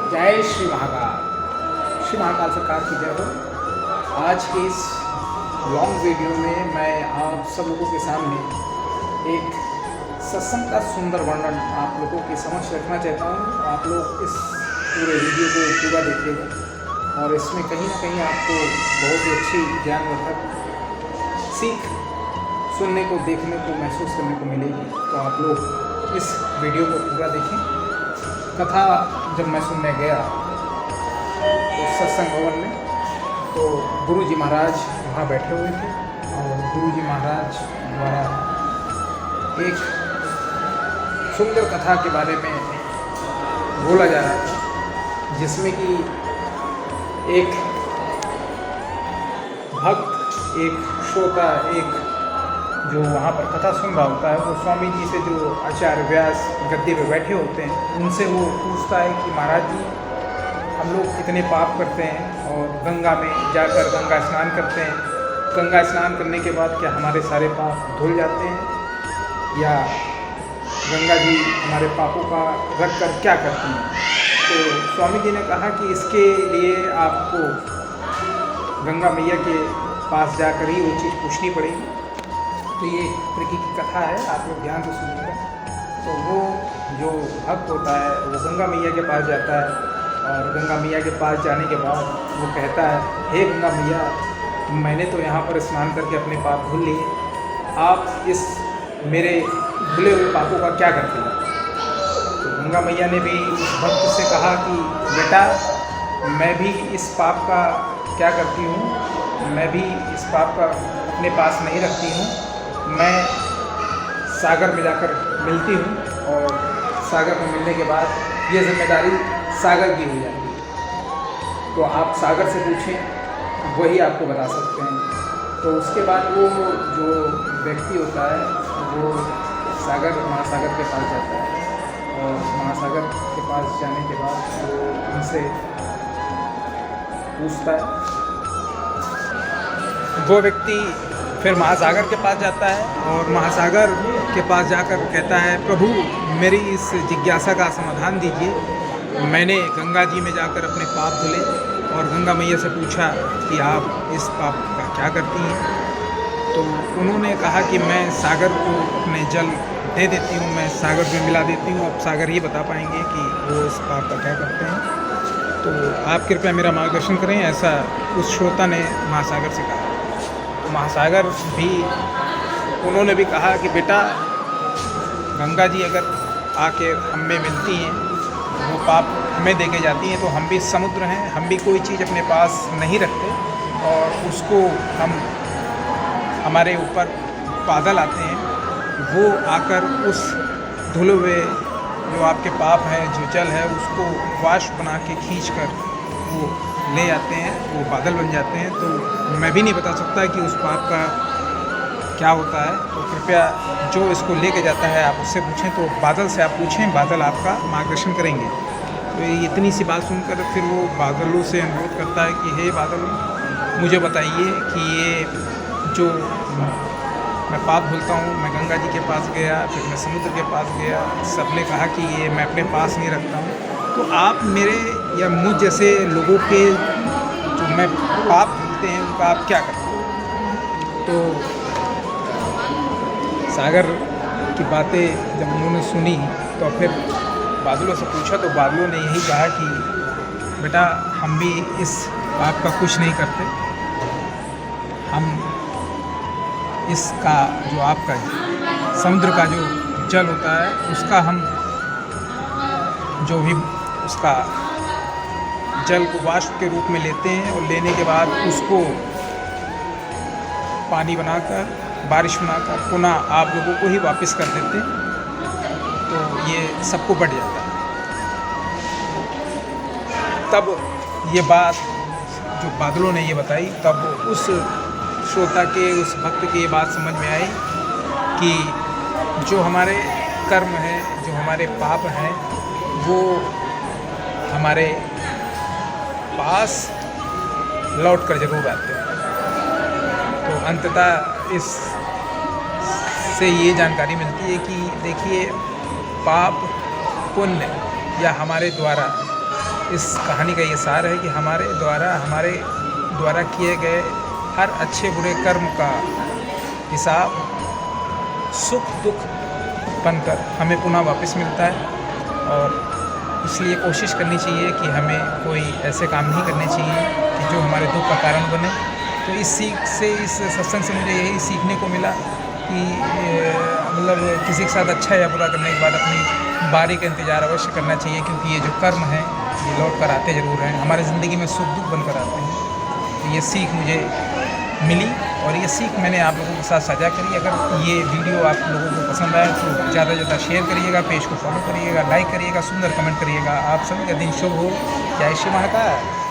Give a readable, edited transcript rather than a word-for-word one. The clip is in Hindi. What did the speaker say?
जय श्री महाकाल। श्री महाकाल सरकार की जय हो। आज के इस लॉन्ग वीडियो में मैं आप सब लोगों के सामने एक सत्संग का सुंदर वर्णन आप लोगों के समक्ष रखना चाहता हूँ। आप लोग इस पूरे वीडियो को पूरा देखिएगा और इसमें कहीं ना कहीं आपको बहुत ही अच्छी ज्ञानवर्धक सीख सुनने को, देखने को, महसूस करने को मिलेगी। तो आप लोग इस वीडियो को पूरा देखें। कथा जब मैं सुनने गया तो सत्संग भवन में, तो गुरुजी महाराज वहाँ बैठे हुए थे और गुरुजी महाराज द्वारा एक सुंदर कथा के बारे में बोला जा रहा था, जिसमें कि एक भक्त, एक श्रोता, एक जो वहाँ पर कथा सुन रहा होता है, वो स्वामी जी से, जो आचार्य व्यास गद्दे पे बैठे होते हैं, उनसे वो पूछता है कि महाराज जी, हम लोग इतने पाप करते हैं और गंगा में जाकर गंगा स्नान करते हैं। गंगा स्नान करने के बाद क्या हमारे सारे पाप धुल जाते हैं, या गंगा जी हमारे पापों का रख कर क्या करती हैं? तो स्वामी जी ने कहा कि इसके लिए आपको गंगा मैया के पास जाकर ही वो चीज़ पूछनी पड़ेगी। तो ये प्रकृति की कथा है, आप लोग ध्यान से सुनिएगा। तो वो जो भक्त होता है वो गंगा मैया के पास जाता है और गंगा मैया के पास जाने के बाद वो कहता है, हे गंगा मैया, मैंने तो यहाँ पर स्नान करके अपने पाप धुल लिए, आप इस मेरे धुले हुए पापों का क्या करते हैं? तो गंगा मैया ने भी उस भक्त से कहा कि बेटा, मैं भी इस पाप का क्या करती हूँ, मैं भी इस पाप का अपने पास नहीं रखती हूँ। मैं सागर में जाकर मिलती हूँ और सागर में मिलने के बाद ये जिम्मेदारी सागर की हो जाती है। तो आप सागर से पूछें, वही आपको बता सकते हैं। तो उसके बाद वो जो व्यक्ति होता है वो महासागर के पास जाता है और महासागर के पास जाने के बाद वो उनसे पूछता है। वो व्यक्ति फिर महासागर के पास जाता है और महासागर के पास जाकर कहता है, प्रभु, मेरी इस जिज्ञासा का समाधान दीजिए। मैंने गंगा जी में जाकर अपने पाप धुले और गंगा मैया से पूछा कि आप इस पाप का क्या करती हैं? तो उन्होंने कहा कि मैं सागर को अपने जल दे देती हूँ, मैं सागर में मिला देती हूँ। अब सागर ही बता पाएंगे कि वो इस पाप का क्या करते हैं। तो आप कृपया मेरा मार्गदर्शन करें, ऐसा उस श्रोता ने महासागर से कहा। महासागर भी, उन्होंने भी कहा कि बेटा, गंगा जी अगर आके हमें मिलती हैं, वो पाप हमें देके जाती हैं, तो हम भी समुद्र हैं, हम भी कोई चीज़ अपने पास नहीं रखते और उसको हम, हमारे ऊपर बादल आते हैं, वो आकर उस धुले हुए जो आपके पाप हैं, जो जल है, उसको वाष्प बना के खींच कर वो ले जाते हैं, वो बादल बन जाते हैं। तो मैं भी नहीं बता सकता कि उस पाप का क्या होता है। तो कृपया जो इसको लेके जाता है आप उससे पूछें, तो बादल से आप पूछें, बादल आपका मार्गदर्शन करेंगे। तो इतनी सी बात सुनकर फिर वो बादलों से अनुरोध करता है कि हे बादलों, मुझे बताइए कि ये जो मैं पाप धुलता हूँ, मैं गंगा जी के पास गया, फिर मैं समुद्र के पास गया, सबने कहा कि ये मैं अपने पास नहीं रखता हूँ, तो आप मेरे या मुझ जैसे लोगों के जो मैं पाप धुलते हैं उनका आप क्या करते हैं? तो सागर की बातें जब उन्होंने सुनी तो फिर बादलों से पूछा, तो बादलों ने यही कहा कि बेटा, हम भी इस पाप का कुछ नहीं करते। हम इसका जो आपका समुद्र का जो जल होता है, उसका हम जो भी उसका जल को वाष्प के रूप में लेते हैं और लेने के बाद उसको पानी बनाकर, बारिश बनाकर पुनः आप लोगों को ही वापस कर देते हैं। तो ये सबको बढ़ जाता है। तब ये बात जो बादलों ने ये बताई, तब उस श्रोता के, उस भक्त की ये बात समझ में आई कि जो हमारे कर्म हैं, जो हमारे पाप हैं, वो हमारे पास लौट कर जरूर आते हैं। तो अंततः इस से ये जानकारी मिलती है कि देखिए, पाप पुण्य या हमारे द्वारा इस कहानी का ये सार है कि हमारे द्वारा किए गए हर अच्छे बुरे कर्म का हिसाब सुख दुख बनकर हमें पुनः वापस मिलता है। और इसलिए कोशिश करनी चाहिए कि हमें कोई ऐसे काम नहीं करने चाहिए कि जो हमारे दुख का कारण बने। तो इस सीख से, इस सत्संग से मुझे यही सीखने को मिला कि मतलब किसी के साथ अच्छा या बुरा करने के बाद अपनी बारी का इंतज़ार अवश्य करना चाहिए, क्योंकि ये जो कर्म हैं ये लौट कर आते ज़रूर हैं, हमारे ज़िंदगी में सुख दुख बनकर आते हैं। तो ये सीख मुझे मिली और ये सीख मैंने आप लोगों के साथ साझा करी। अगर ये वीडियो आप लोगों को पसंद आए तो ज़्यादा से ज़्यादा शेयर करिएगा, पेज को फॉलो करिएगा, लाइक करिएगा, सुंदर कमेंट करिएगा। आप सभी का दिन शुभ हो। जय श्री महाकाल।